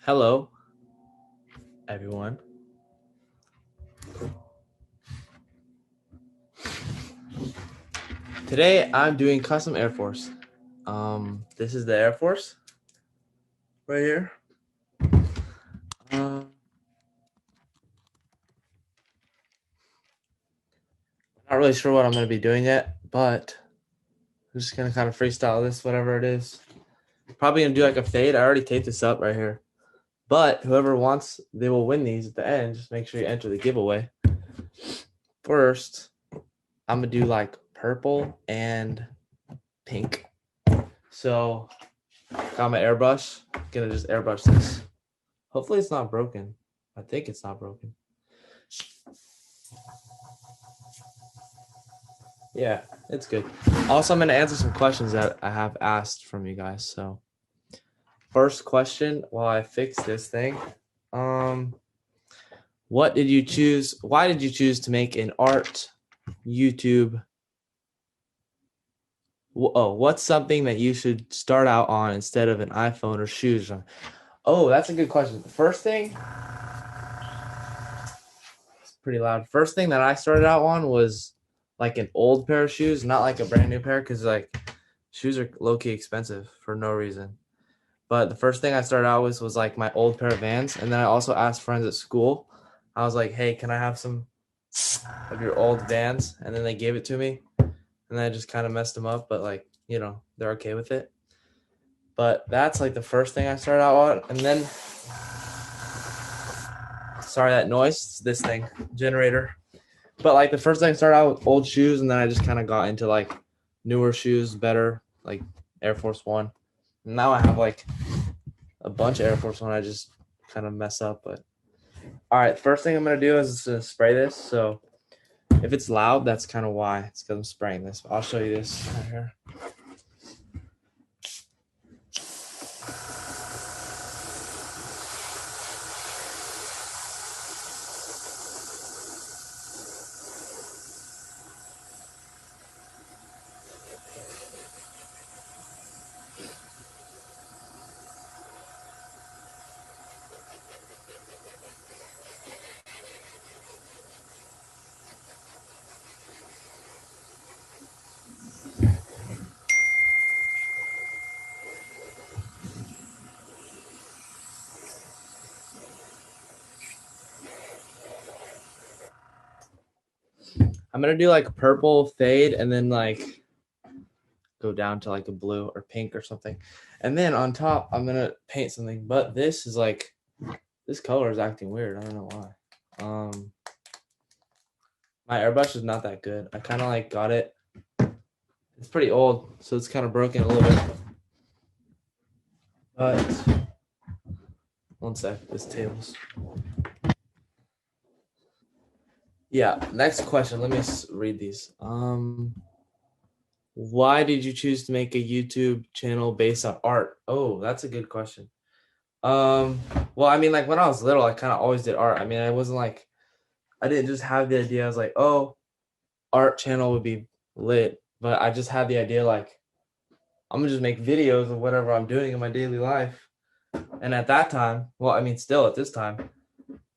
Hello, everyone. Today I'm doing custom AirForce. This is the AirForce right here. Not really sure what I'm going to be doing yet, but I'm just going to kind of freestyle this, whatever it is. Probably going to do like a fade. I already taped this up right here. But whoever wants, they will win these at the end. Just make sure you enter the giveaway. First, I'm going to do like purple and pink. So, got my airbrush. Gonna just airbrush this. Hopefully it's not broken. I think it's not broken. Yeah, it's good. Also, I'm going to answer some questions that I have asked from you guys. So, first question, while I fix this thing, what did you choose? Why did you choose to make an art YouTube? What's something that you should start out on instead of an iPhone or shoes? Oh, that's a good question. The first thing, it's pretty loud. First thing that I started out on was like an old pair of shoes, not like a brand new pair, because like shoes are low-key expensive for no reason. But the first thing I started out with was like my old pair of Vans, and then I also asked friends at school. I was like, "Hey, can I have some of your old Vans?" And then they gave it to me, and then I just kind of messed them up, but like, you know, they're okay with it. But that's like the first thing I started out on, and then sorry that noise, it's this thing, generator. But like the first thing I started out with old shoes, and then I just kind of got into like newer shoes, better, like Air Force One. And now I have like a bunch of Air Force One I just kind of mess up. But all right, first thing I'm gonna do is to spray this. So if it's loud, that's kind of why. It's because I'm spraying this. But I'll show you this right here. I'm gonna do like purple fade and then like go down to like a blue or pink or something. And then on top, I'm gonna paint something. But this is like, this color is acting weird. I don't know why. My airbrush is not that good. I kind of like got it. It's pretty old, so it's kind of broken a little bit. But one sec, this table's. Yeah, next question. Let me read these. Why did you choose to make a YouTube channel based on art? Oh, that's a good question. Well, I mean, like when I was little, I kind of always did art. I mean, I wasn't like, I didn't just have the idea. I was like, oh, art channel would be lit. But I just had the idea like, I'm gonna just make videos of whatever I'm doing in my daily life. And at that time, well, I mean, still at this time,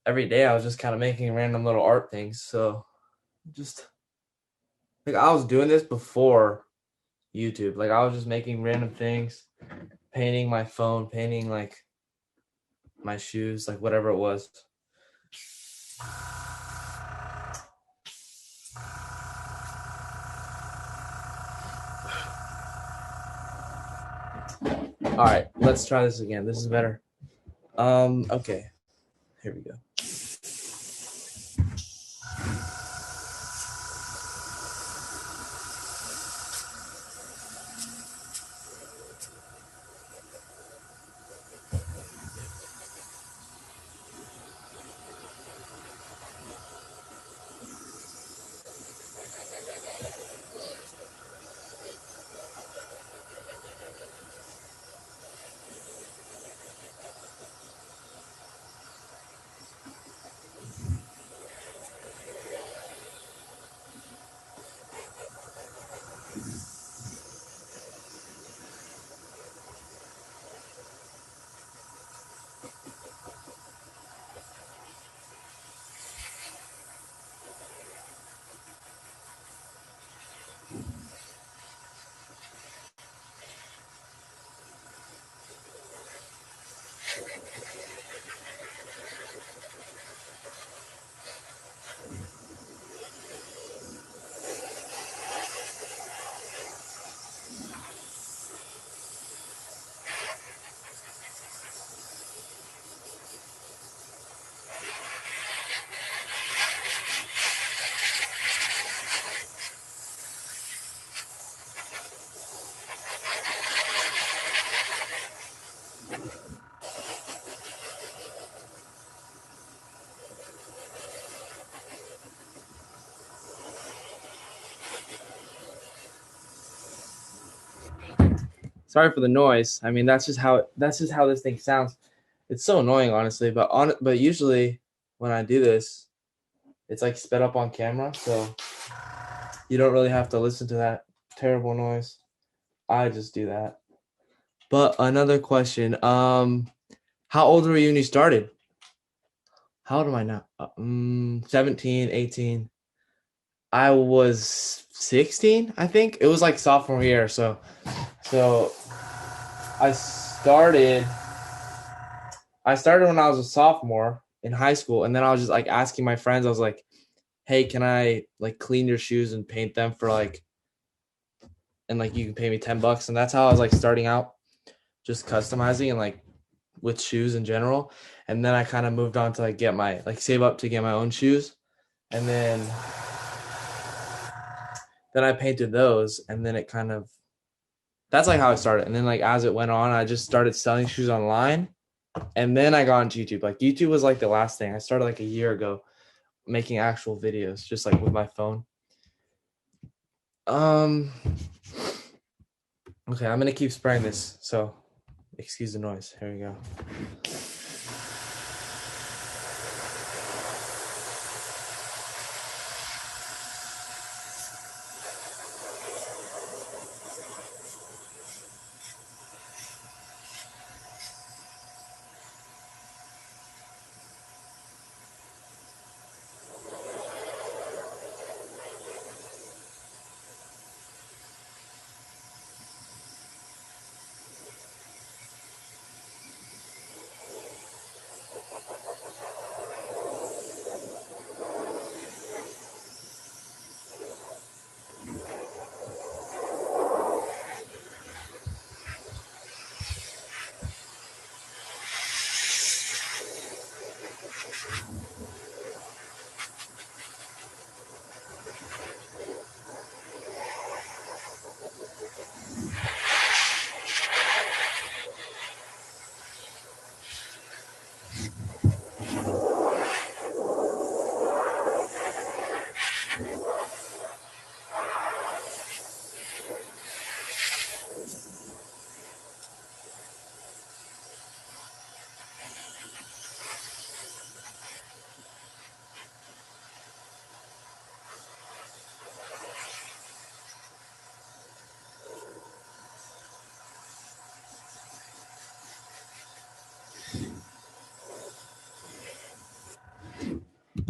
every day I was just kind of making random little art things. So just like I was doing this before YouTube. Like I was just making random things, painting my phone, painting like my shoes, like whatever it was. All right, let's try this again. This is better. Okay, here we go. Sorry for the noise. I mean, that's just how this thing sounds. It's so annoying, honestly. But usually when I do this, it's like sped up on camera, so you don't really have to listen to that terrible noise. I just do that. But another question. How old were you when you started? How old am I now? 17, 18. I was 16, I think. It was like sophomore year, so I started when I was a sophomore in high school, and then I was just like asking my friends, I was like, hey, can I like clean your shoes and paint them for like, and like you can pay me $10? And that's how I was like starting out, just customizing and like with shoes in general. And then I kind of moved on to like get my like save up to get my own shoes. And then I painted those, and then it kind of, that's like how it started. And then like as it went on, I just started selling shoes online. And then I got into YouTube. Like YouTube was like the last thing. I started like a year ago making actual videos, just like with my phone. Okay, I'm gonna keep spraying this, so excuse the noise. Here we go.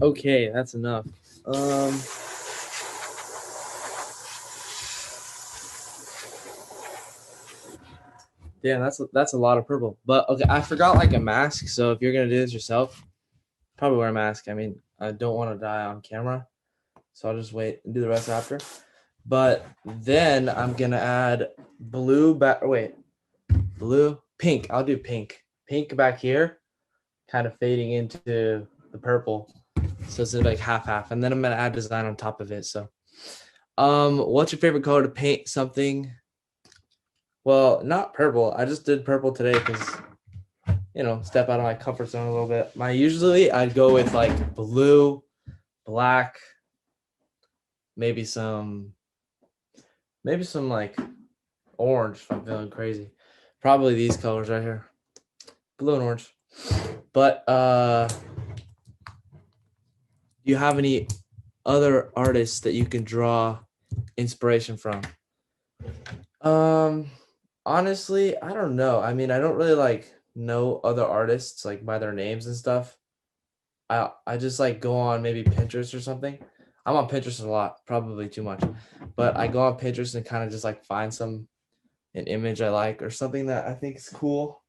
Okay, that's enough. Yeah, that's a lot of purple. But okay, I forgot like a mask. So if you're gonna do this yourself, probably wear a mask. I mean, I don't want to die on camera, so I'll just wait and do the rest after. But then I'm gonna add pink. I'll do pink. Pink back here, kind of fading into the purple. So it's like half, and then I'm gonna add design on top of it. So, what's your favorite color to paint something? Well, not purple. I just did purple today because, step out of my comfort zone a little bit. Usually I'd go with like blue, black, maybe some like orange if I'm feeling crazy. Probably these colors right here, blue and orange. But do you have any other artists that you can draw inspiration from? Honestly, I don't know. I mean, I don't really like know other artists like by their names and stuff. I just like go on maybe Pinterest or something. I'm on Pinterest a lot, probably too much. But I go on Pinterest and kind of just like find an image I like or something that I think is cool.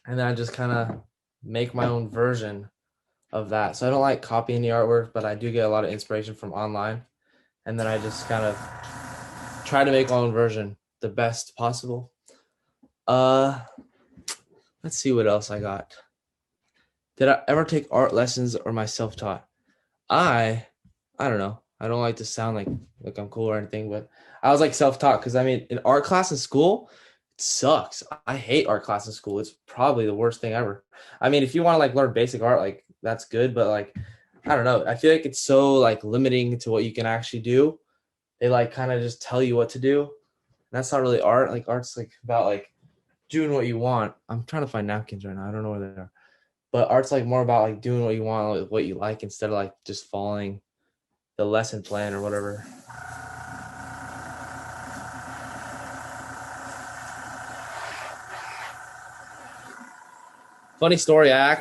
And then I just kind of make my own version of that. So I don't like copying the artwork, but I do get a lot of inspiration from online. And then I just kind of try to make my own version the best possible. Let's see what else I got. Did I ever take art lessons or my self-taught? I don't know. I don't like to sound like I'm cool or anything, but I was like self-taught because I mean, in art class in school, it sucks. I hate art class in school. It's probably the worst thing ever. I mean, if you want to like learn basic art, like that's good, but like I don't know. I feel like it's so like limiting to what you can actually do. They like kind of just tell you what to do. That's not really art. Like art's like about like doing what you want. I'm trying to find napkins right now. I don't know where they are. But art's like more about like doing what you want, like, what you like, instead of like just following the lesson plan or whatever. Funny story. I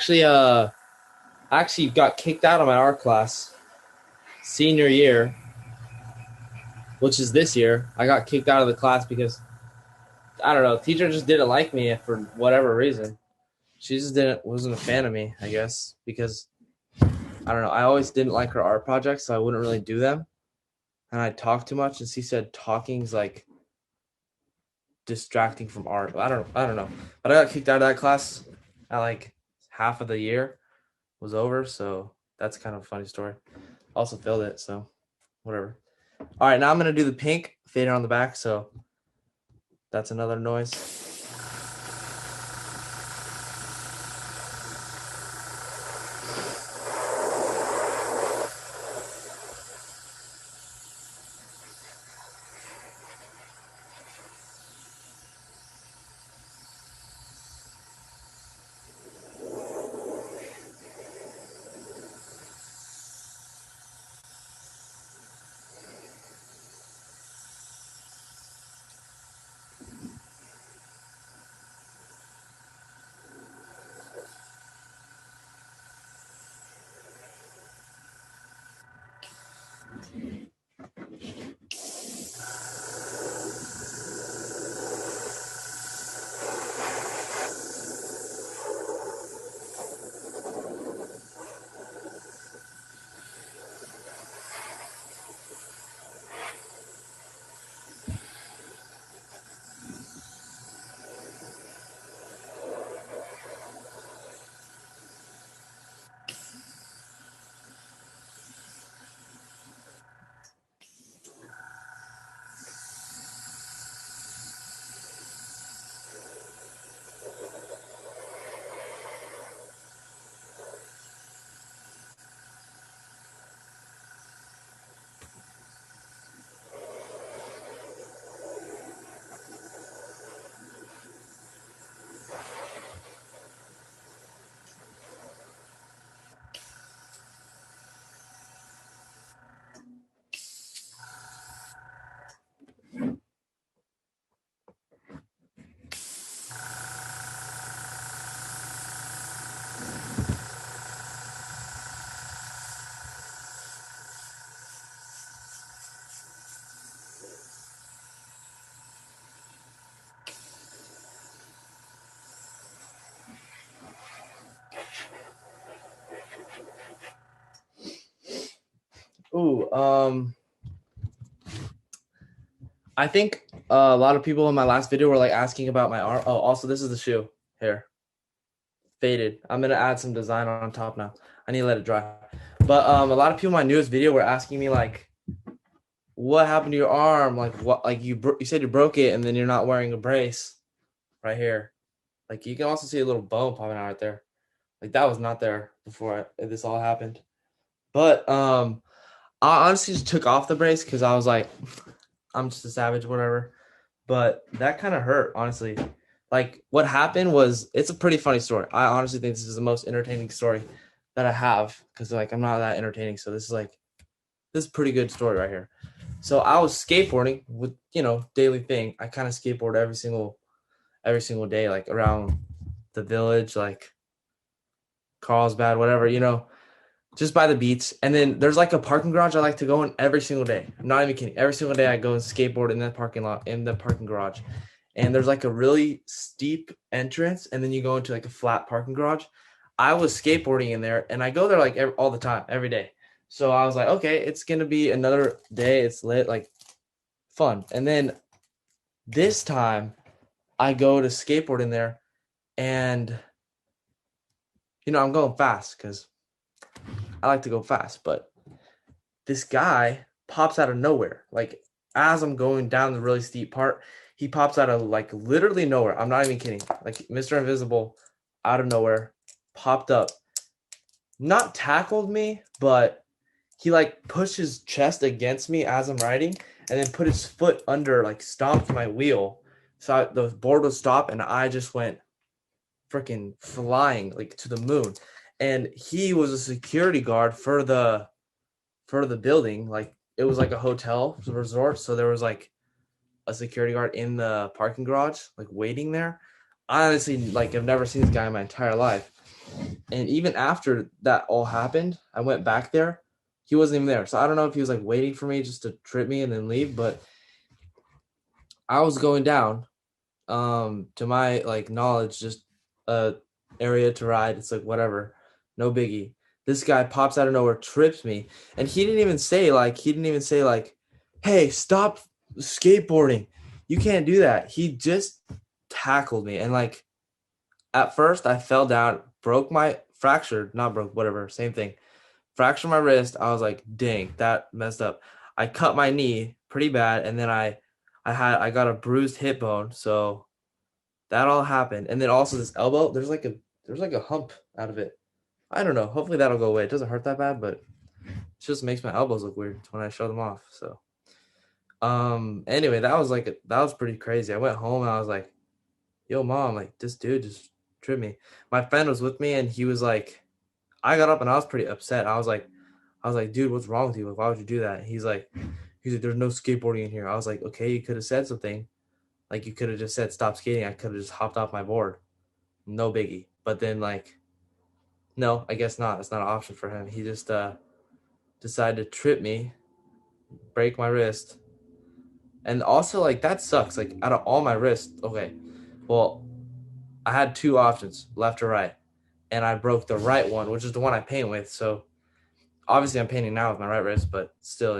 actually got kicked out of my art class senior year, which is this year. I got kicked out of the class because I don't know, teacher just didn't like me for whatever reason. She just wasn't a fan of me, I guess, because I don't know. I always didn't like her art projects, so I wouldn't really do them, and I talk too much. And she said talking's like distracting from art. I don't know. But I got kicked out of that class at like half of the year was over, so that's kind of a funny story. Also failed it, so whatever. All right, now I'm gonna do the pink fader on the back, so that's another noise. Ooh, I think a lot of people in my last video were like asking about my art. Oh, also this is the shoe here, faded. I'm gonna add some design on top now. I need to let it dry. But a lot of people in my newest video were asking me like, what happened to your arm? Like what? Like you said you broke it, and then you're not wearing a brace right here. Like you can also see a little bone popping out right there. Like that was not there before this all happened. But I honestly just took off the brace because I was like, I'm just a savage, whatever. But that kind of hurt, honestly. Like what happened was, it's a pretty funny story. I honestly think this is the most entertaining story that I have, because like I'm not that entertaining. So this is a pretty good story right here. So I was skateboarding with, daily thing. I kind of skateboard every single day, like around the village, like Carlsbad, whatever, just by the beach. And then there's like a parking garage I like to go in every single day. I'm not even kidding. Every single day I go and skateboard in that parking lot, in the parking garage. And there's like a really steep entrance, and then you go into like a flat parking garage. I was skateboarding in there, and I go there like all the time, every day. So I was like, okay, it's going to be another day. It's lit, like fun. And then this time I go to skateboard in there, and, I'm going fast because I like to go fast. But this guy pops out of nowhere. Like as I'm going down the really steep part, he pops out of like literally nowhere. I'm not even kidding. Like Mr. Invisible out of nowhere popped up. Not tackled me, but he like pushed his chest against me as I'm riding, and then put his foot under, like stomped my wheel. So the board would stop, and I just went freaking flying like to the moon. And he was a security guard for the building. Like it was like a hotel resort, so there was like a security guard in the parking garage, like waiting there. I honestly like have never seen this guy in my entire life. And even after that all happened, I went back there. He wasn't even there. So I don't know if he was like waiting for me just to trip me and then leave, but I was going down. To my like knowledge, just a area to ride. It's like whatever. No biggie. This guy pops out of nowhere, trips me, and he didn't even say like, "Hey, stop skateboarding. You can't do that." He just tackled me, and like at first I fell down, same thing. Fractured my wrist. I was like, "Dang, that messed up." I cut my knee pretty bad, and then I got a bruised hip bone, so that all happened. And then also this elbow, there's like a hump out of it. I don't know. Hopefully that'll go away. It doesn't hurt that bad, but it just makes my elbows look weird when I show them off. So anyway, that was pretty crazy. I went home and I was like, "Yo, mom, like this dude just tripped me." My friend was with me and he was like, I got up and I was pretty upset. I was like, "Dude, what's wrong with you? Like, why would you do that?" He's like, "There's no skateboarding in here." I was like, "Okay, you could have said something. Like you could have just said stop skating. I could have just hopped off my board. No biggie." But then like, no, I guess not. It's not an option for him. He just decided to trip me, break my wrist. And also like that sucks. Like out of all my wrists, okay. Well, I had two options, left or right. And I broke the right one, which is the one I paint with. So obviously I'm painting now with my right wrist, but still,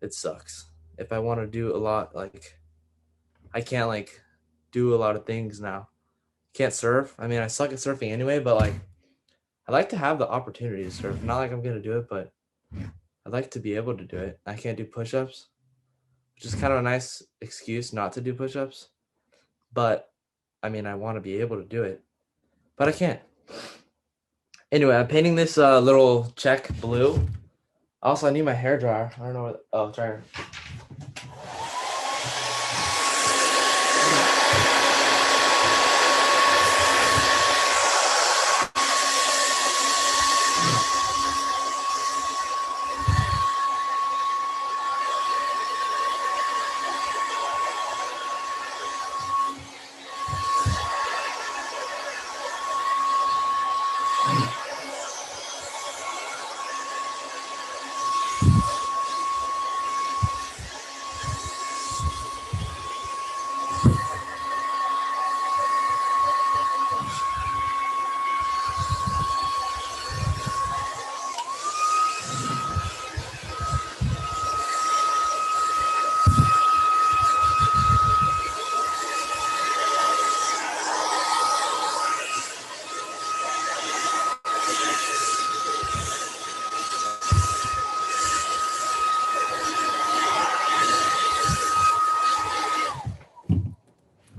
it sucks. If I want to do a lot, like I can't like do a lot of things now. Can't surf. I mean, I suck at surfing anyway, but like I like to have the opportunity to surf. Not like I'm gonna do it, but I'd like to be able to do it. I can't do push-ups, which is kind of a nice excuse not to do push-ups. But I mean, I want to be able to do it, but I can't. Anyway, I'm painting this little check blue. Also, I need my hair dryer. I don't know what. Oh, dryer.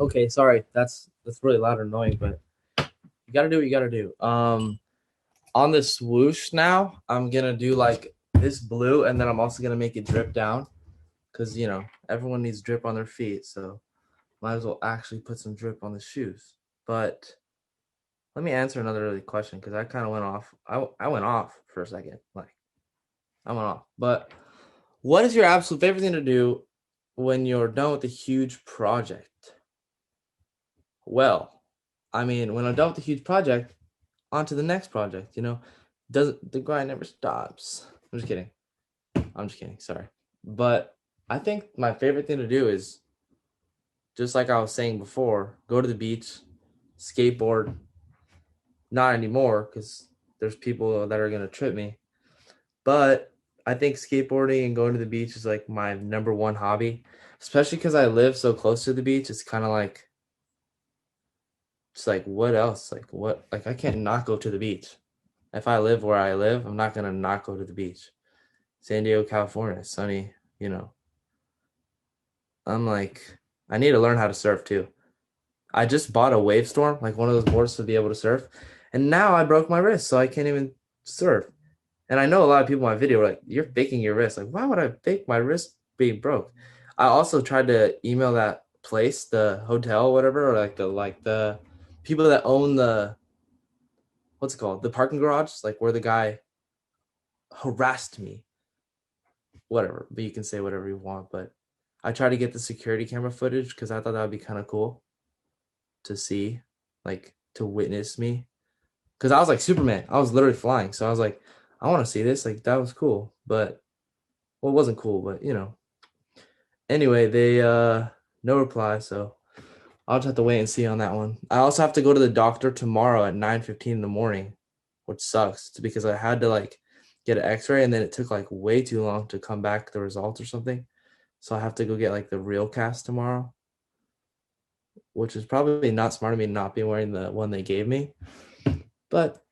Okay, sorry. That's really loud and annoying, but you gotta do what you gotta do. On the swoosh now, I'm gonna do like this blue, and then I'm also gonna make it drip down, because everyone needs drip on their feet, so might as well actually put some drip on the shoes. But let me answer another really question, because I kind of went off. I went off for a second, like I went off. But what is your absolute favorite thing to do when you're done with a huge project? Well, I mean, when I'm done with a huge project, on to the next project. Doesn't the grind never stops? I'm just kidding. Sorry, but I think my favorite thing to do is, just like I was saying before, go to the beach, skateboard. Not anymore, because there's people that are gonna trip me. But I think skateboarding and going to the beach is like my number one hobby, especially because I live so close to the beach. It's kind of like, it's like, what else? Like what? Like I can't not go to the beach. If I live where I live, I'm not gonna not go to the beach. San Diego, California, sunny. I'm like, I need to learn how to surf too. I just bought a wave storm, like one of those boards to be able to surf, and now I broke my wrist, so I can't even surf. And I know a lot of people in my video were like, you're faking your wrist. Like, why would I fake my wrist being broke? I also tried to email that place, the hotel, whatever, or like the people that own the, what's it called? The parking garage, like where the guy harassed me. Whatever, but you can say whatever you want. But I tried to get the security camera footage because I thought that would be kind of cool to see, like to witness me. Because I was like Superman. I was literally flying. So I was like, I want to see this. Like that was cool. But well, it wasn't cool, but you know. Anyway, they no reply, so I'll just have to wait and see on that one. I also have to go to the doctor tomorrow at 9:15 in the morning, which sucks because I had to like get an x-ray and then it took like way too long to come back the results or something. So I have to go get like the real cast tomorrow, which is probably not smart of me not being wearing the one they gave me. But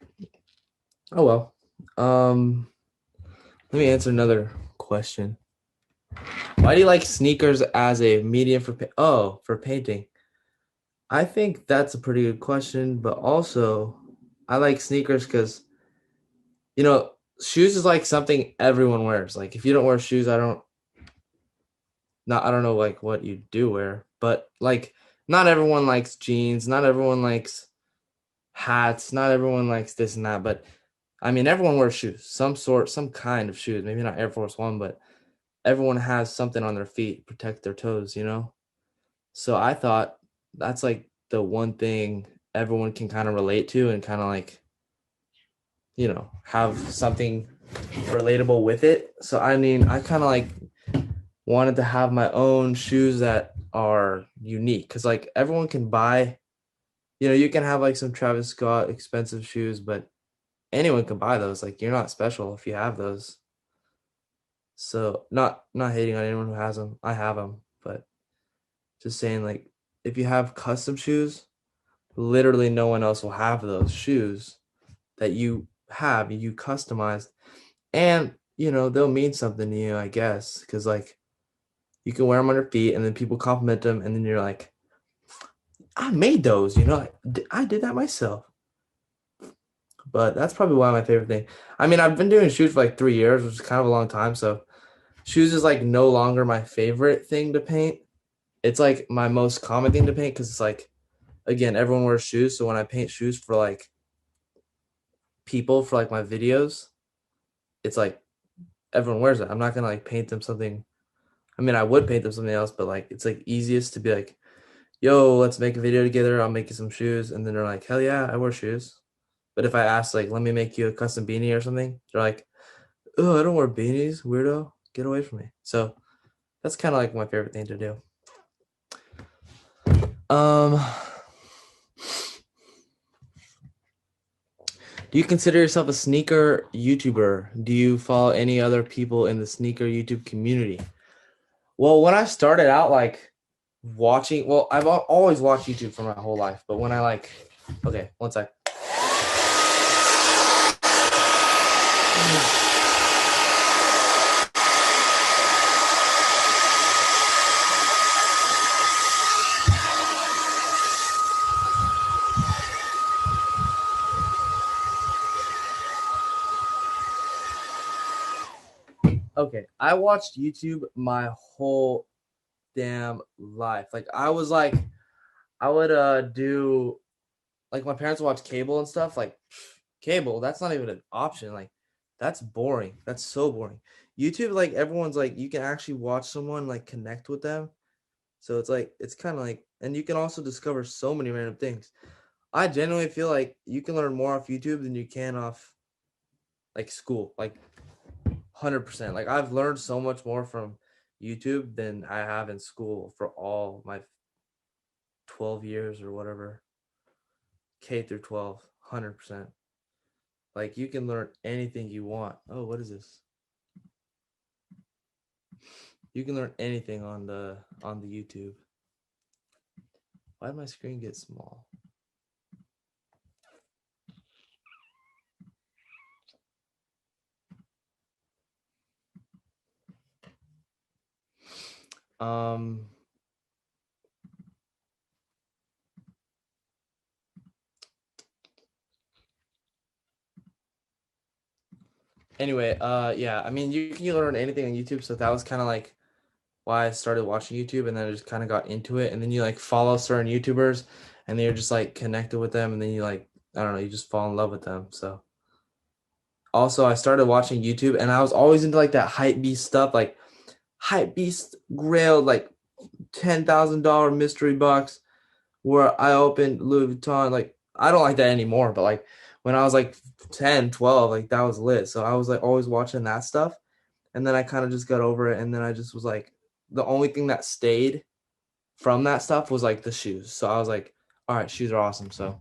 oh well. Let me answer another question. Why do you like sneakers as a medium for painting? I think that's a pretty good question, but also I like sneakers because you know shoes is like something everyone wears. Like if you don't wear shoes, I don't know like what you do wear, but like not everyone likes jeans, not everyone likes hats, not everyone likes this and that, but I mean everyone wears shoes, some kind of shoes, maybe not Air Force One, but everyone has something on their feet protect their toes, you know? So I thought that's like the one thing everyone can kind of relate to and kind of like, you know, have something relatable with it. So I mean, I kind of like wanted to have my own shoes that are unique because like everyone can buy, you know, you can have like some Travis Scott expensive shoes, but anyone can buy those. Like you're not special if you have those. So not hating on anyone who has them. I have them, but just saying like if you have custom shoes, literally no one else will have those shoes that you have, you customized. And, you know, they'll mean something to you, I guess, because like you can wear them on your feet and then people compliment them and then you're like, I made those, you know, I did that myself. But that's probably one of my favorite thing. I mean, I've been doing shoes for like 3 years, which is kind of a long time. So shoes is like no longer my favorite thing to paint. It's like my most common thing to paint because it's like, again, everyone wears shoes. So when I paint shoes for like people for like my videos, it's like everyone wears it. I'm not gonna like paint them something. I mean, I would paint them something else, but like it's like easiest to be like, yo, let's make a video together. I'll make you some shoes. And then they're like, hell yeah, I wear shoes. But if I ask like, let me make you a custom beanie or something, they're like, oh, I don't wear beanies, weirdo. Get away from me. So that's kind of like my favorite thing to do. Um, do you consider yourself a sneaker YouTuber? Do you follow any other people in the sneaker YouTube community? Well, when I started out like watching, well, I've always watched YouTube for my whole life, but when I like, okay, one sec. Okay, I watched YouTube my whole damn life. Like I was like, I would do like my parents would watch cable and stuff. Like cable, that's not even an option. Like that's boring. That's so boring. YouTube, like everyone's like you can actually watch someone like connect with them. So it's like it's kind of like, and you can also discover so many random things. I genuinely feel like you can learn more off YouTube than you can off like school. Like 100%. Like I've learned so much more from YouTube than I have in school for all my 12 years or whatever. K through 12, 100%. Like you can learn anything you want. Oh, what is this? You can learn anything on the YouTube. Why did my screen get small? Um Anyway, yeah, I mean, you can learn anything on YouTube, so that was kind of like why I started watching YouTube, and then I just kind of got into it, and then you like follow certain YouTubers, and then you're just like connected with them, and then you like, I don't know, you just fall in love with them. So also I started watching YouTube, and I was always into like that hype beast stuff, like hype beast grailed like $10,000 mystery box where I opened Louis Vuitton. Like, I don't like that anymore, but like when I was like 10, 12, like that was lit. So I was like always watching that stuff. And then I kind of just got over it. And then I just was like, the only thing that stayed from that stuff was like the shoes. So I was like, all right, shoes are awesome. So,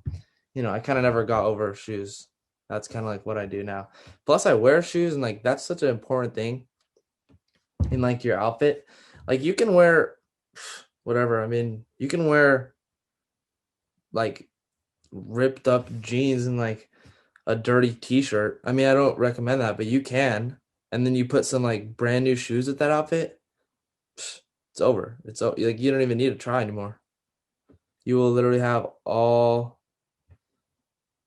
you know, I kind of never got over shoes. That's kind of like what I do now. Plus, I wear shoes, and like that's such an important thing in like your outfit. Like you can wear whatever. I mean, you can wear like ripped up jeans and like a dirty t-shirt. I mean, I don't recommend that, but you can. And then you put some like brand new shoes with that outfit, it's over. It's like you don't even need to try anymore. You will literally have all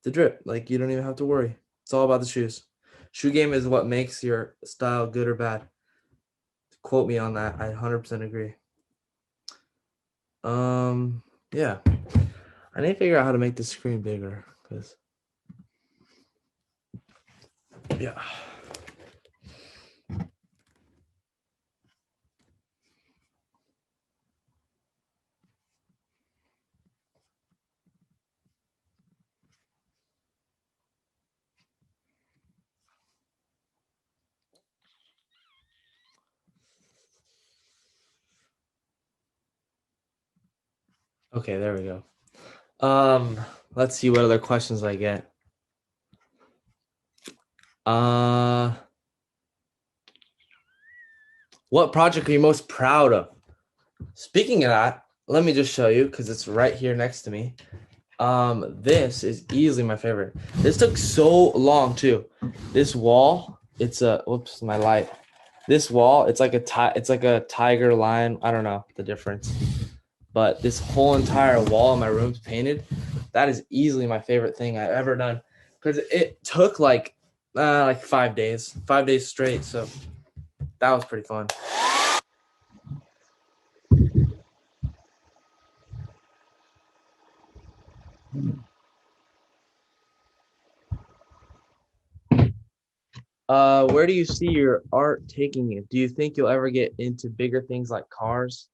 the drip. Like you don't even have to worry. It's all about the shoes. Shoe game is what makes your style good or bad. Quote me on that. I 100% agree. Yeah. I need to figure out how to make the screen bigger, because yeah. Okay, there we go. Let's see what other questions I get. What project are you most proud of? Speaking of that, let me just show you, because it's right here next to me. This is easily my favorite. This took so long too. This wall, it's a whoops, my light. This wall, it's like a tiger lion. I don't know the difference. But this whole entire wall in my room's painted. That is easily my favorite thing I've ever done, because it took like 5 days, 5 days straight. So that was pretty fun. Where do you see your art taking you? Do you think you'll ever get into bigger things like cars?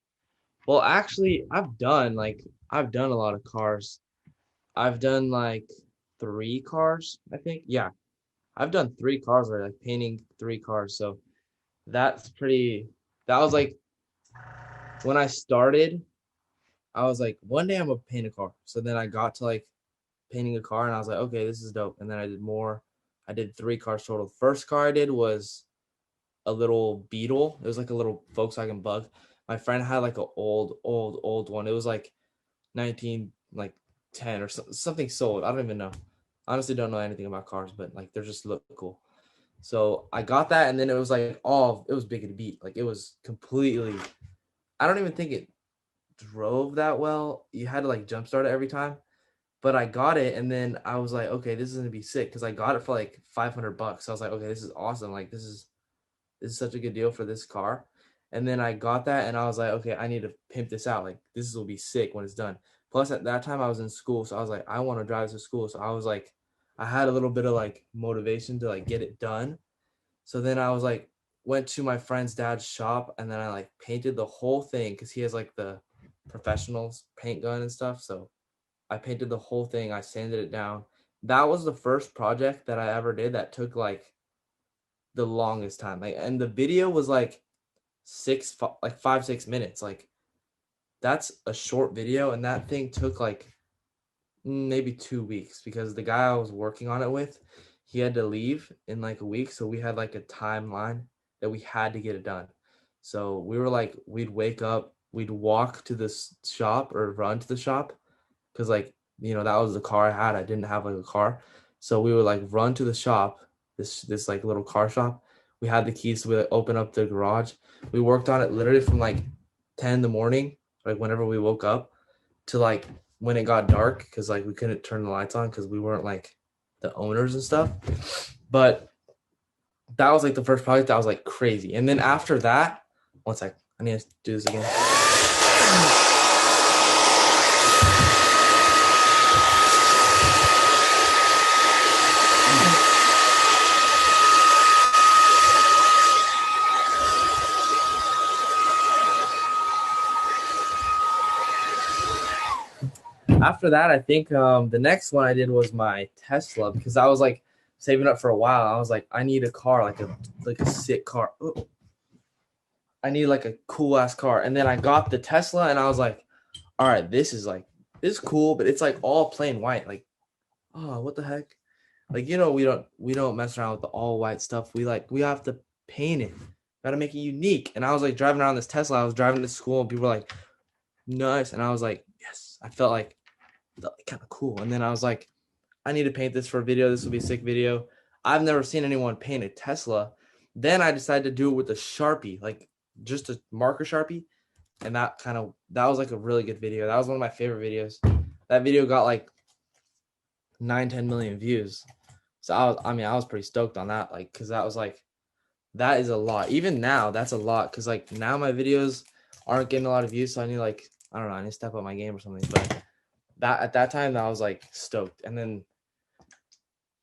Well, actually, I've done a lot of cars. I've done like 3 cars, I think. Yeah, I've done 3 cars already, like painting 3 cars. So that's pretty. That was like when I started. I was like, one day I'm gonna paint a car. So then I got to like painting a car, and I was like, okay, this is dope. And then I did more. I did 3 cars total. First car I did was a little Beetle. It was like a little Volkswagen Bug. My friend had like an old one. It was like 19 like 10 or something sold. I don't even know. Honestly, don't know anything about cars, but like they just look cool. So I got that, and then it was like it was big and beat. Like it was completely. I don't even think it drove that well. You had to like jumpstart it every time. But I got it, and then I was like, okay, this is gonna be sick, because I got it for like $500. So I was like, okay, this is awesome. Like this is such a good deal for this car. And then I got that, and I was like, okay, I need to pimp this out. Like this will be sick when it's done. Plus at that time I was in school, so I was like, I want to drive to school. So I was like, I had a little bit of like motivation to like get it done. So then I was like, went to my friend's dad's shop, and then I like painted the whole thing, because he has like the professionals paint gun and stuff. So I painted the whole thing. I sanded it down. That was the first project that I ever did that took like the longest time. Like, and the video was like 5-6 minutes. Like that's a short video, and that thing took like maybe 2 weeks, because the guy I was working on it with, he had to leave in like a week, so we had like a timeline that we had to get it done. So we were like, we'd wake up, we'd walk to this shop or run to the shop, because like, you know, that was the car I had. I didn't have like a car, so we would like run to the shop, this like little car shop. We had the keys, so we like open up the garage. We worked on it literally from like 10 in the morning, like whenever we woke up, to like when it got dark, because like we couldn't turn the lights on because we weren't like the owners and stuff. But that was like the first project that was like crazy. And then after that, one sec, I need to do this again. After that, I think the next one I did was my Tesla, because I was like saving up for a while. I was like, I need a car, like a sick car. Ooh. I need like a cool ass car. And then I got the Tesla, and I was like, all right, this is cool, but it's like all plain white. Like, oh, what the heck? Like, you know, we don't mess around with the all white stuff. We have to paint it. Gotta make it unique. And I was like driving around this Tesla. I was driving to school, and people were like, nice. And I was like, yes. I felt like kind of cool. And then I was like, I need to paint this for a video. This will be a sick video. I've never seen anyone paint a Tesla. Then I decided to do it with a Sharpie, like just a marker Sharpie. And that was like a really good video. That was one of my favorite videos. That video got like 9-10 million views. So I was pretty stoked on that, like, because that was like, that is a lot. Even now, that's a lot, because like now my videos aren't getting a lot of views, so I need like, I don't know, I need to step up my game or something. But that at that time, I was like stoked. And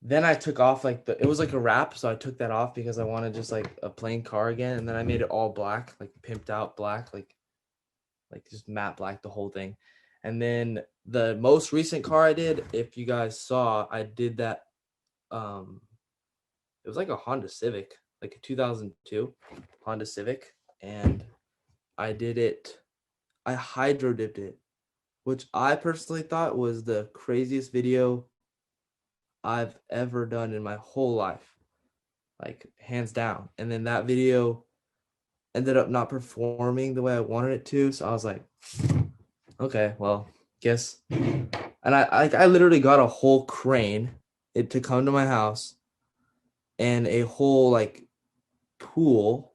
then I took off like it was like a wrap, so I took that off because I wanted just like a plain car again. And then I made it all black, like pimped out black, like just matte black, the whole thing. And then the most recent car I did, if you guys saw, I did that. It was like a Honda Civic, like a 2002 Honda Civic, and I did it. I hydro dipped it, which I personally thought was the craziest video I've ever done in my whole life, like hands down. And then that video ended up not performing the way I wanted it to, so I was like, okay, well, guess. And I literally got a whole crane to come to my house, and a whole like pool,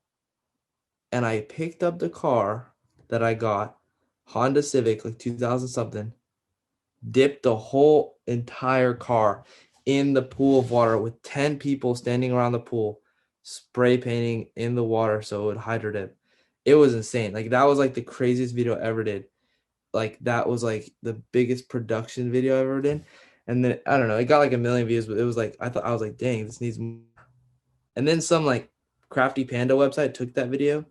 and I picked up the car that I got, Honda Civic, like 2000 something, dipped the whole entire car in the pool of water with 10 people standing around the pool, spray painting in the water so it would hydro dip. It was insane. Like, that was like the craziest video I ever did. Like, that was like the biggest production video I ever did. And then I don't know, it got like 1 million views, but it was like, I was like, dang, this needs more. And then some like Crafty Panda website took that video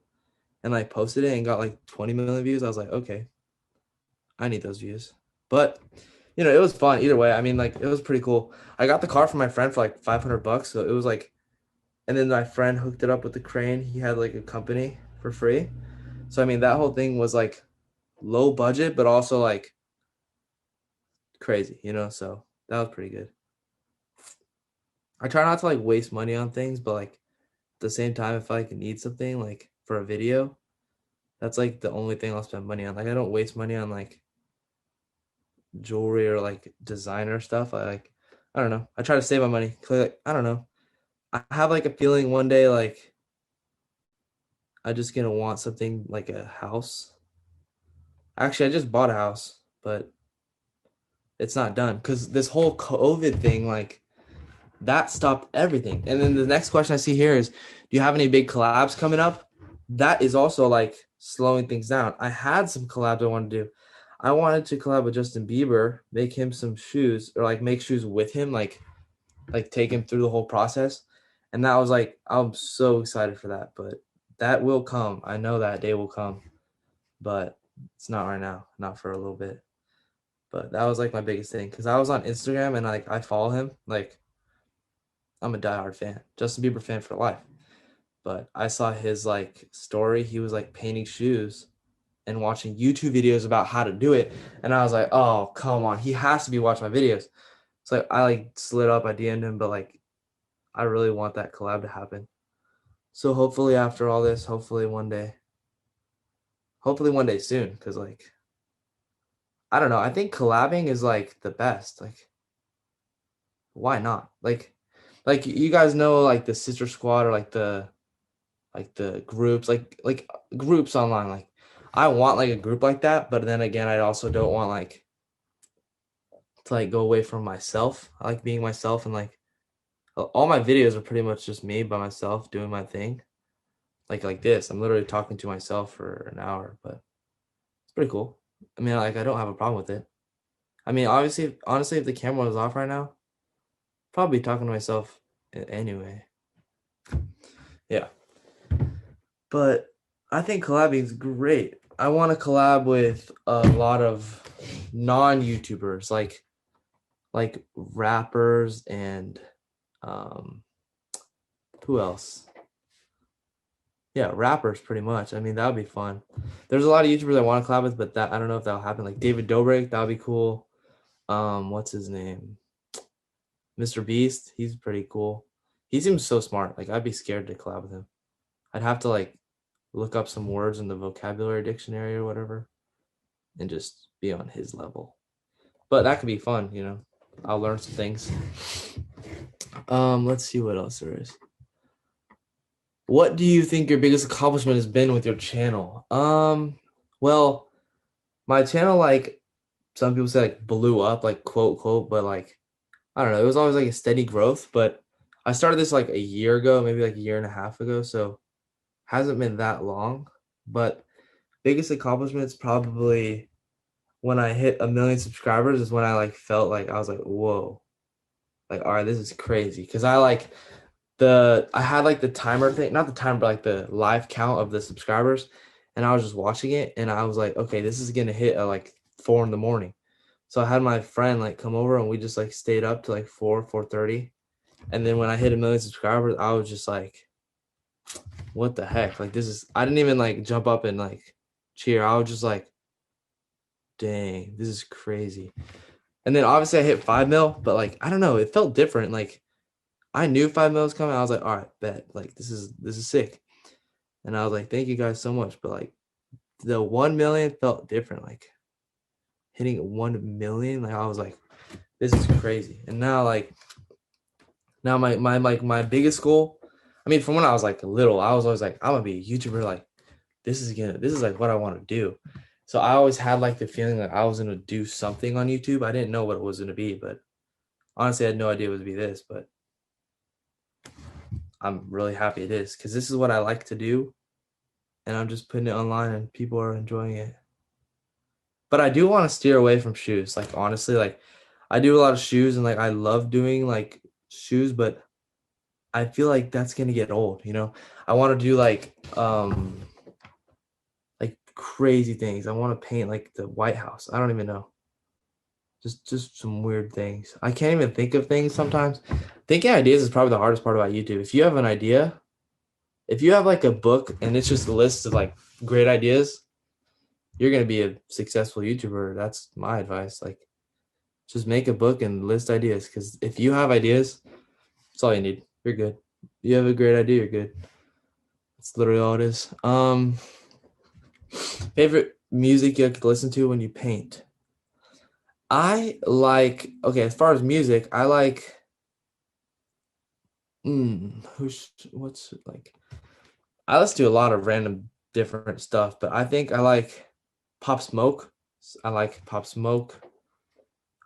and like posted it and got like 20 million views. I was like, okay, I need those views. But you know, it was fun either way. I mean, like, it was pretty cool. I got the car from my friend for like $500, so it was like, and then my friend hooked it up with the crane. He had like a company for free. So I mean, that whole thing was like low budget, but also like crazy, you know? So that was pretty good. I try not to like waste money on things, but like at the same time, if I like need something like for a video, that's like the only thing I'll spend money on. Like, I don't waste money on like jewelry or like designer stuff. I don't know. I try to save my money. Like, I don't know. I have like a feeling one day like I just gonna want something like a house. Actually, I just bought a house, but it's not done because this whole COVID thing, like, that stopped everything. And then the next question I see here is, do you have any big collabs coming up? That is also like slowing things down. I had some collabs I wanted to do. I wanted to collab with Justin Bieber, make him some shoes, or like make shoes with him, like take him through the whole process. And that was like, I'm so excited for that, but that will come. I know that day will come, but it's not right now, not for a little bit. But that was like my biggest thing, because I was on Instagram and like I follow him. Like, I'm a diehard fan, Justin Bieber fan for life. But I saw his like story. He was like painting shoes and watching YouTube videos about how to do it. And I was like, oh, come on. He has to be watching my videos. So I like slid up, I DM'd him, but like, I really want that collab to happen. So hopefully after all this, hopefully one day soon. Cause like, I don't know. I think collabing is like the best. Like, why not? Like you guys know, like the Sister Squad, or like the groups, like groups online. Like, I want like a group like that, but then again, I also don't want like to like go away from myself. I like being myself, and like all my videos are pretty much just me by myself doing my thing. Like this. I'm literally talking to myself for an hour, but it's pretty cool. I mean, like I don't have a problem with it. I mean, obviously, honestly, if the camera was off right now, probably talking to myself anyway. Yeah. But I think collabing is great. I want to collab with a lot of non-YouTubers, like rappers and who else? Yeah, rappers pretty much. I mean, that would be fun. There's a lot of YouTubers I want to collab with, but that I don't know if that'll happen. Like David Dobrik, that would be cool. What's his name? Mr. Beast, he's pretty cool. He seems so smart. Like I'd be scared to collab with him. I'd have to like look up some words in the vocabulary dictionary or whatever and just be on his level. But that could be fun, you know. I'll learn some things. Let's see what else there is. What do you think your biggest accomplishment has been with your channel? Well, my channel, like some people say, like blew up, like quote, but like I don't know, it was always like a steady growth. But I started this like a year ago, maybe like a year and a half ago, so hasn't been that long. But biggest accomplishment is probably when I hit 1 million subscribers is when I like felt like I was like, whoa, like all right, this is crazy. Because I had like the timer thing, not the timer, but like the live count of the subscribers, and I was just watching it, and I was like, okay, this is gonna hit at like 4 a.m. So I had my friend like come over, and we just like stayed up to like 4:30, and then when I hit 1 million subscribers, I was just like, what the heck? Like I didn't even like jump up and like cheer. I was just like, dang, this is crazy. And then obviously I hit 5 mil, but like I don't know, it felt different. Like I knew 5 mil was coming. I was like, all right, bet. Like this is sick. And I was like, thank you guys so much. But like the 1 million felt different. Like hitting 1 million, like I was like, this is crazy. And now my biggest goal, I mean, from when I was like little, I was always like, I'm gonna be a YouTuber. Like this is like what I want to do. So I always had like the feeling like I was gonna do something on YouTube. I didn't know what it was gonna be, but honestly, I had no idea it would be this. But I'm really happy it is because this is what I like to do, and I'm just putting it online, and people are enjoying it. But I do want to steer away from shoes. Like honestly, like I do a lot of shoes, and like I love doing like shoes, but I feel like that's gonna get old. You know, I want to do like crazy things. I want to paint like the White House. I don't even know. Just some weird things. I can't even think of things sometimes. Thinking ideas is probably the hardest part about YouTube. If you have an idea, if you have like a book and it's just a list of like great ideas, you're gonna be a successful YouTuber. That's my advice. Like just make a book and list ideas. Because if you have ideas, that's all you need. You're good. You have a great idea, you're good. That's literally all it is. Favorite music you like to listen to when you paint? I like, okay, as far as music, I like what's like I listen to a lot of random different stuff, but I think I like Pop Smoke. I like Pop Smoke.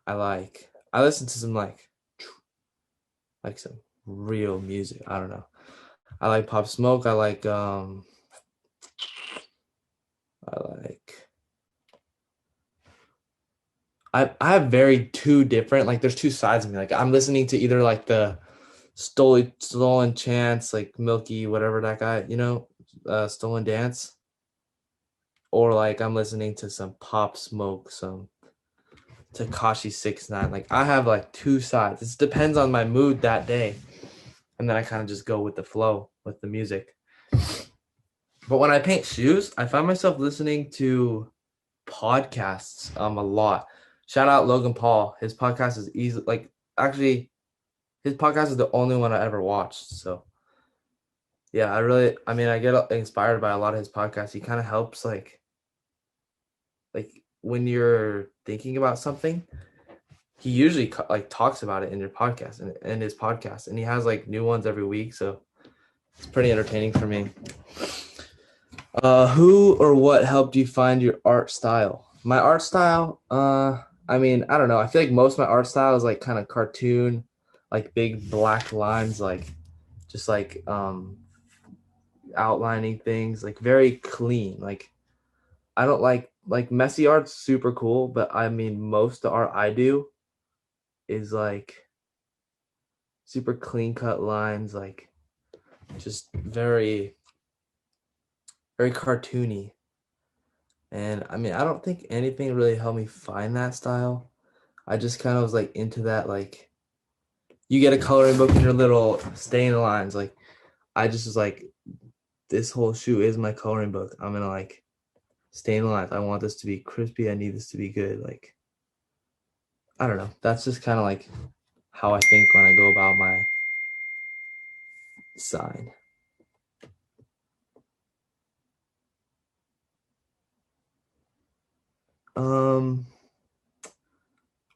I listen to some like some real music. I don't know. I like Pop Smoke. I like I have very two different, like there's two sides of me. Like I'm listening to either like the Stolen Chance, like Milky, whatever that guy, you know, Stolen Dance. Or like I'm listening to some Pop Smoke, some Tekashi 6ix9ine. Like I have like two sides. It depends on my mood that day. And then I kind of just go with the flow with the music. But when I paint shoes, I find myself listening to podcasts a lot. Shout out Logan Paul. His podcast is easy. Like actually, his podcast is the only one I ever watched. So yeah, I get inspired by a lot of his podcasts. He kind of helps like when you're thinking about something, he usually like talks about it in your podcast and his podcast, and he has like new ones every week. So it's pretty entertaining for me. Who or what helped you find your art style? My art style, I mean, I don't know. I feel like most of my art style is like kind of cartoon, like big black lines, like just like outlining things, like very clean. Like I don't like messy art's super cool, but I mean most of the art I do is like super clean cut lines, like just very cartoony. And I mean I don't think anything really helped me find that style. I just kind of was like into that, like you get a coloring book and your little stain lines. Like I just was like, this whole shoe is my coloring book. I'm gonna like stain lines. I want this to be crispy. I need this to be good. Like I don't know. That's just kind of like how I think when I go about my sign.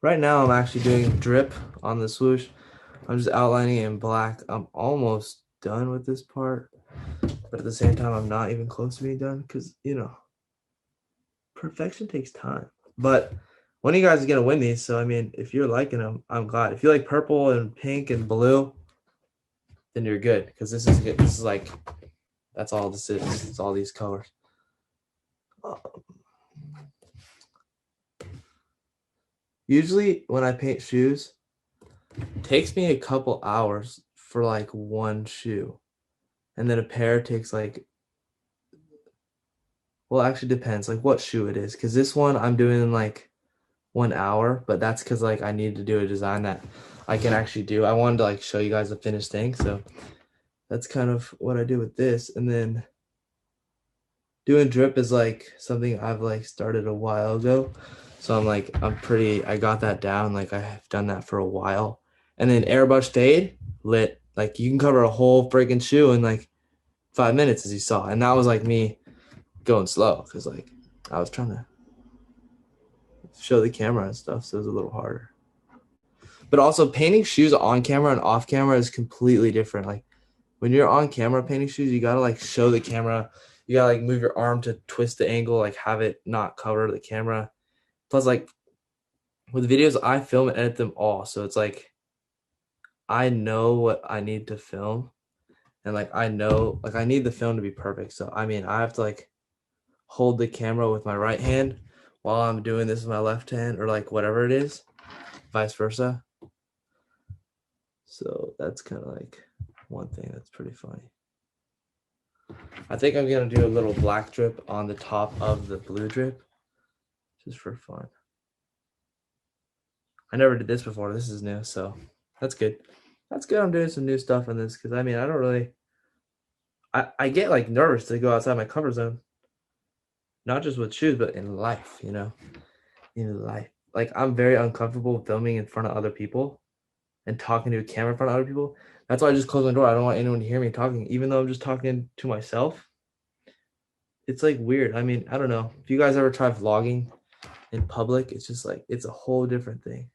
Right now I'm actually doing drip on the swoosh. I'm just outlining it in black. I'm almost done with this part, but at the same time I'm not even close to being done because you know perfection takes time. But one of you guys is gonna win these, so I mean if you're liking them, I'm glad. If you like purple and pink and blue, then you're good because this is good. This is like that's all this is. It's all these colors. Usually when I paint shoes, it takes me a couple hours for like one shoe. And then a pair takes like, well, it actually depends like what shoe it is. Cause this one I'm doing in like 1 hour, but that's cause like I need to do a design that I can actually do. I wanted to like show you guys the finished thing. So that's kind of what I do with this. And then doing drip is like something I've like started a while ago. So I'm like, I got that down. Like I have done that for a while. And then airbrush fade, lit. Like you can cover a whole freaking shoe in like 5 minutes, as you saw. And that was like me going slow because like I was trying to show the camera and stuff. So it was a little harder. But also painting shoes on camera and off camera is completely different. Like when you're on camera painting shoes, you gotta like show the camera. You gotta like move your arm to twist the angle, like have it not cover the camera. Plus, like with videos, I film and edit them all. So it's like I know what I need to film. And like I know like I need the film to be perfect. So I mean I have to like hold the camera with my right hand while I'm doing this with my left hand or like whatever it is, vice versa. So that's kind of like one thing that's pretty funny. I think I'm gonna do a little black drip on the top of the blue drip just for fun. I never did this before. This is new, so that's good. That's good. I'm doing some new stuff on this because I mean I don't really I get like nervous to go outside my comfort zone. Not just with shoes, but in life, you know. In life. Like I'm very uncomfortable filming in front of other people and talking to a camera in front of other people. That's why I just close my door. I don't want anyone to hear me talking, even though I'm just talking to myself. It's like weird. I mean, I don't know. If you guys ever try vlogging in public, it's just like it's a whole different thing.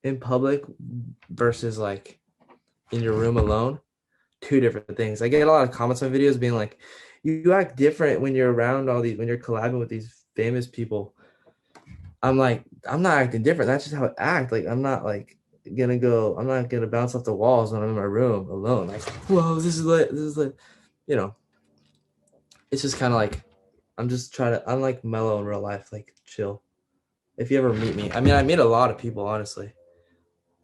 In public versus like in your room alone, two different things. I get a lot of comments on videos being like, you act different when you're around all these when you're collabing with these famous people. I'm like, I'm not acting different. That's just how I act. Like I'm not gonna bounce off the walls when I'm in my room alone. Like, whoa, this is like, you know, it's just kind of like I'm like mellow in real life, like chill. If you ever meet me, I mean, I meet a lot of people, honestly.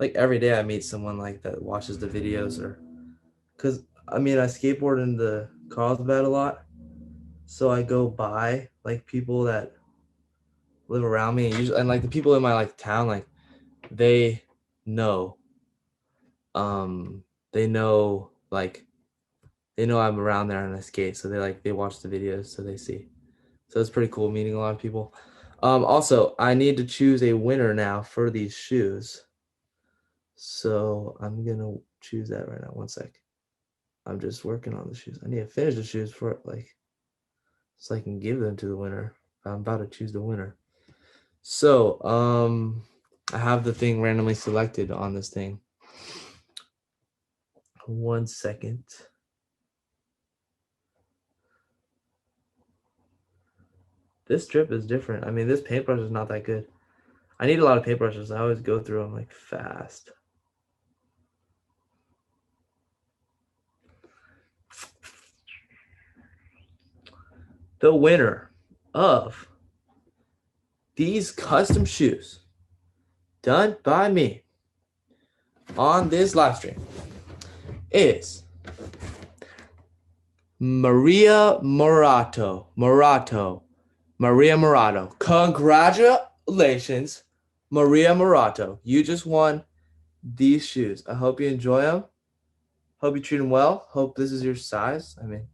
Like every day I meet someone like that watches the videos or, cause I mean, I skateboard in the Carlsbad a lot. So I go by like people that live around me usually, and like the people in my like town, like they know, um, they know like they know I'm around there and I skate. So they watch the videos, so they see. So it's pretty cool meeting a lot of people. Also, I need to choose a winner now for these shoes. So I'm gonna choose that right now. One sec. I'm just working on the shoes. I need to finish the shoes for it, like so I can give them to the winner. I'm about to choose the winner. So I have the thing randomly selected on this thing. 1 second. This strip is different. I mean, this paintbrush is not that good. I need a lot of paintbrushes. I always go through them like fast. the winner of these custom shoes done by me on this live stream is Maria Morato. Maria Morato. Congratulations, Maria Morato. You just won these shoes. I hope you enjoy them. Hope you treat them well. Hope this is your size. I mean,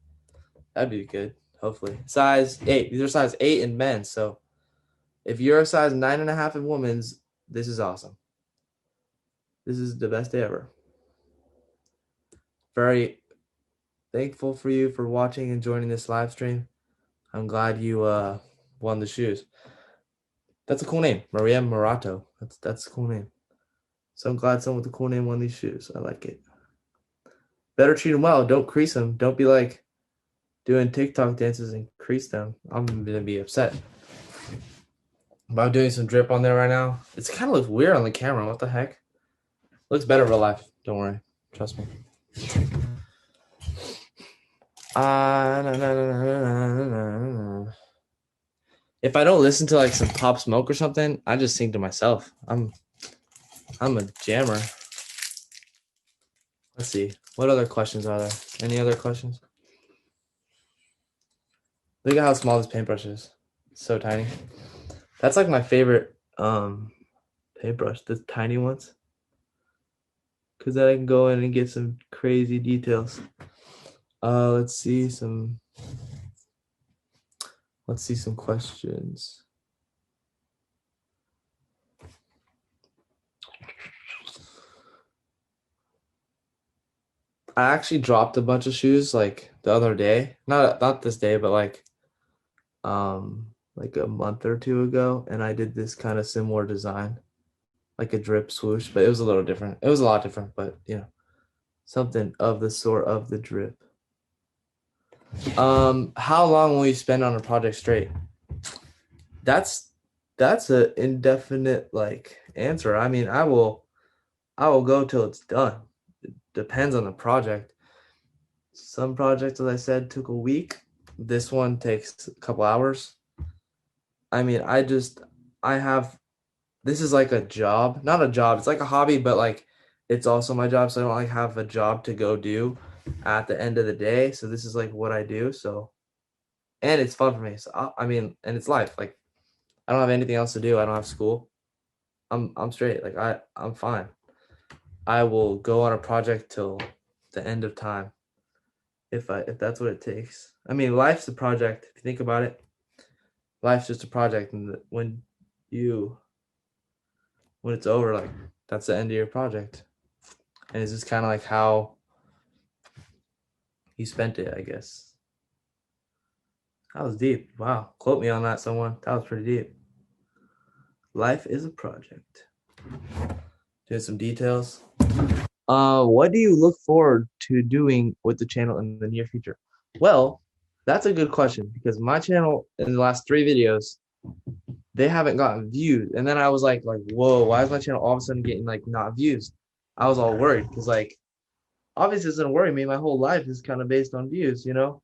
that'd be good. Hopefully. Size 8. These are size 8 in men. So if you're a size 9.5 in women's, this is awesome. This is the best day ever. Very thankful for you for watching and joining this live stream. I'm glad you won the shoes. That's a cool name, Maria Morato. That's a cool name. So I'm glad someone with a cool name won these shoes. I like it. Better treat them well. Don't crease them. Don't be like doing TikTok dances and crease them. I'm gonna be upset. But I'm doing some drip on there right now. It kind of looks weird on the camera. What the heck? Looks better in real life. Don't worry. Trust me. If I don't listen to like some Pop Smoke or something, I just sing to myself. I'm a jammer. Let's see. What other questions are there? Any other questions? Look at how small this paintbrush is. It's so tiny. That's like my favorite paintbrush, the tiny ones. Because then I can go in and get some crazy details. Let's see some questions. I actually dropped a bunch of shoes like the other day. Not this day, but like a month or two ago, and I did this kind of similar design, like a drip swoosh, but it was a little different. It was a lot different, but you know, something of the sort of the drip. How long will you spend on a project straight? That's an indefinite like answer. I mean, I will go till it's done. It depends on the project. Some projects, as I said, took a week. This one takes a couple hours. I mean, this is like a job, not a job. It's like a hobby, but like it's also my job. So I don't like have a job to go do at the end of the day. So this is like what I do. So, and it's fun for me. So I mean, and it's life. Like I don't have anything else to do. I don't have school. I'm straight. Like I'm fine. I will go on a project till the end of time. If that's what it takes. I mean, life's a project. If you think about it, life's just a project, and when it's over, like that's the end of your project. And it's just kind of like how you spent it, I guess. That was deep. Wow. Quote me on that, someone. That was pretty deep. Life is a project. Doing some details. What do you look forward to doing with the channel in the near future? Well, that's a good question because my channel in the last 3 videos, they haven't gotten views. And then I was like, whoa, why is my channel all of a sudden getting like not views? I was all worried because like, obviously it's gonna worry me. My whole life is kind of based on views, you know?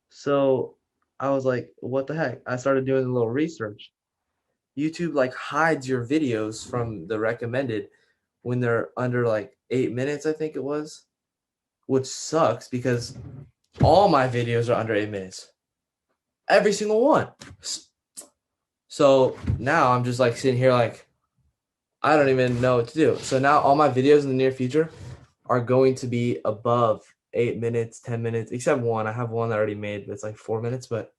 So I was like, what the heck? I started doing a little research. YouTube like hides your videos from the recommended when they're under like 8 minutes, I think it was, which sucks because all my videos are under 8 minutes. Every single one. So now I'm just like sitting here like, I don't even know what to do. So now all my videos in the near future are going to be above 8 minutes, 10 minutes, except one. I have one that I already made that's like 4 minutes, but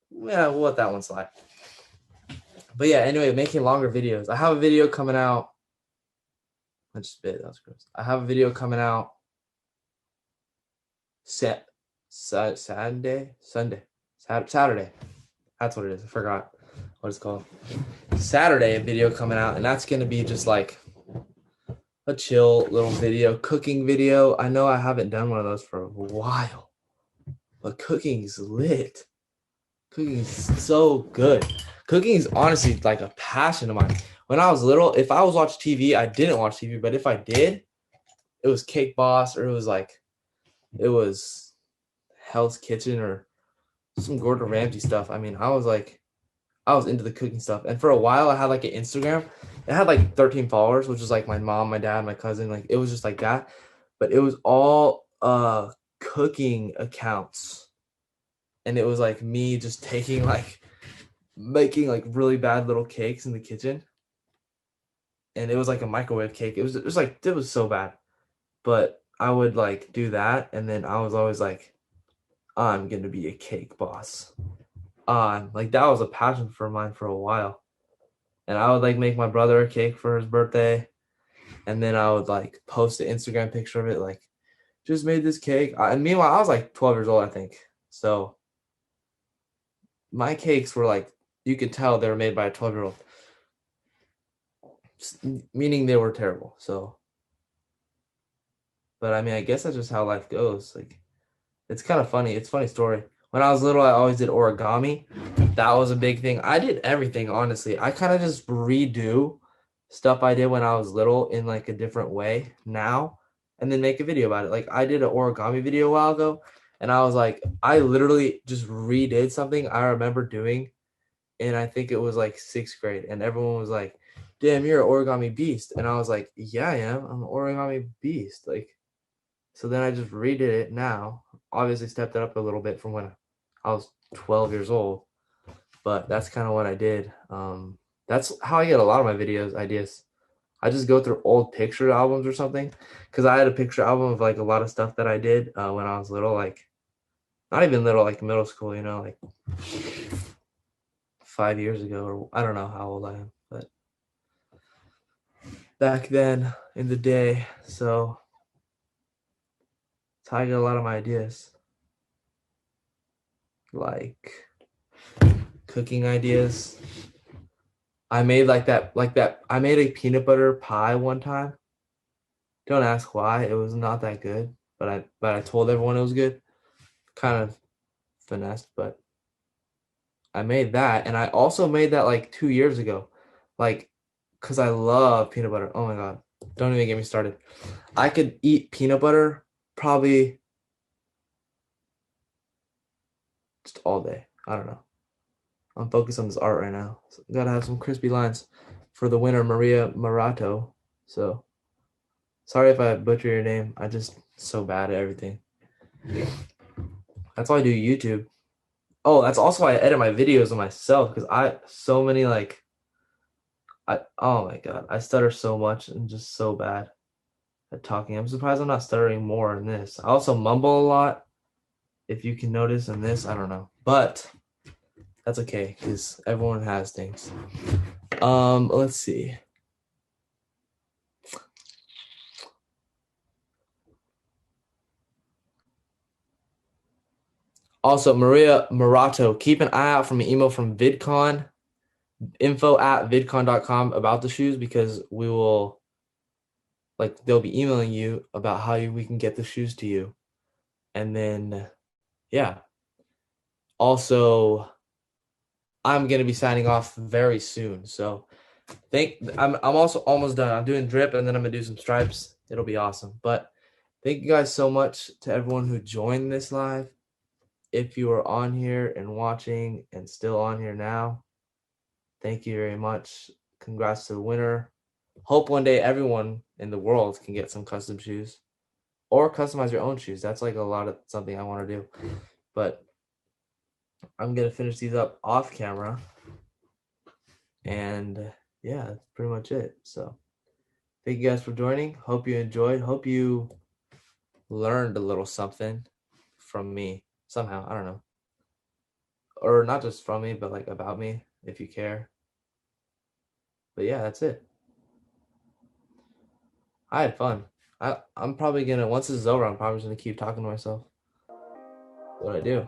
yeah, we'll let that one slide. But yeah, anyway, making longer videos. I have a video coming out. I just spit. That was gross. I have a video coming out Saturday. That's what it is. I forgot what it's called. Saturday, a video coming out, and that's going to be just like a chill little video, cooking video. I know I haven't done one of those for a while, but cooking's lit. Cooking is so good. Cooking is honestly like a passion of mine. When I was little, if I was watching TV, I didn't watch TV, but if I did, it was Cake Boss or it was Hell's Kitchen or some Gordon Ramsay stuff. I mean, I was into the cooking stuff. And for a while I had like an Instagram. It had like 13 followers, which was like my mom, my dad, my cousin. Like it was just like that. But it was all cooking accounts. And it was like me just taking like making like really bad little cakes in the kitchen. And it was like a microwave cake. It was so bad. But I would like do that, and then I was always like, I'm gonna be a cake boss. Like that was a passion for mine for a while. And I would like make my brother a cake for his birthday, and then I would like post an Instagram picture of it, like just made this cake. And meanwhile, I was like 12 years old, I think. So my cakes were like, you could tell they were made by a 12-year-old, meaning they were terrible. So, but I mean, I guess that's just how life goes. Like, it's kind of funny. It's a funny story. When I was little, I always did origami. That was a big thing. I did everything, honestly. I kind of just redo stuff I did when I was little in like a different way now, and then make a video about it. Like I did an origami video a while ago, and I was like, I literally just redid something I remember doing, and I think it was like 6th grade, and everyone was like, damn, you're an origami beast. And I was like, yeah, I am. I'm an origami beast. Like, so then I just redid it now. Obviously stepped it up a little bit from when I was 12 years old, but that's kind of what I did. That's how I get a lot of my videos ideas. I just go through old picture albums or something, because I had a picture album of like a lot of stuff that I did when I was little, like not even little, like middle school, you know, like 5 years ago, or I don't know how old I am, but back then in the day. So that's how I get a lot of my ideas, like cooking ideas. I made like that. I made a peanut butter pie one time. Don't ask why. It was not that good, but I told everyone it was good. Kind of finessed, but I made that, and I also made that like 2 years ago, like, cause I love peanut butter. Oh my god, don't even get me started. I could eat peanut butter probably just all day. I don't know. I'm focused on this art right now. So gotta have some crispy lines for the winner, Maria Marato. So sorry if I butcher your name. I just so bad at everything. That's why I do YouTube. Oh, that's also why I edit my videos on myself, because so many like oh my god, I stutter so much and just so bad at talking. I'm surprised I'm not stuttering more in this. I also mumble a lot, if you can notice in this. I don't know, but that's okay because everyone has things. Let's see. Also, Maria Marato, keep an eye out for an email from VidCon, info@vidcon.com about the shoes, because we will, like, they'll be emailing you about how we can get the shoes to you. And then, yeah. Also, I'm going to be signing off very soon. So I'm also almost done. I'm doing drip, and then I'm going to do some stripes. It'll be awesome. But thank you guys so much to everyone who joined this live. If you are on here and watching and still on here now, thank you very much. Congrats to the winner. Hope one day everyone in the world can get some custom shoes or customize your own shoes. That's like something I want to do. But I'm going to finish these up off camera. And yeah, that's pretty much it. So thank you guys for joining. Hope you enjoyed. Hope you learned a little something from me somehow. I don't know. Or not just from me, but like about me, if you care. But yeah, that's it. I had fun. I'm probably gonna, once this is over, I'm probably just gonna keep talking to myself. What I do.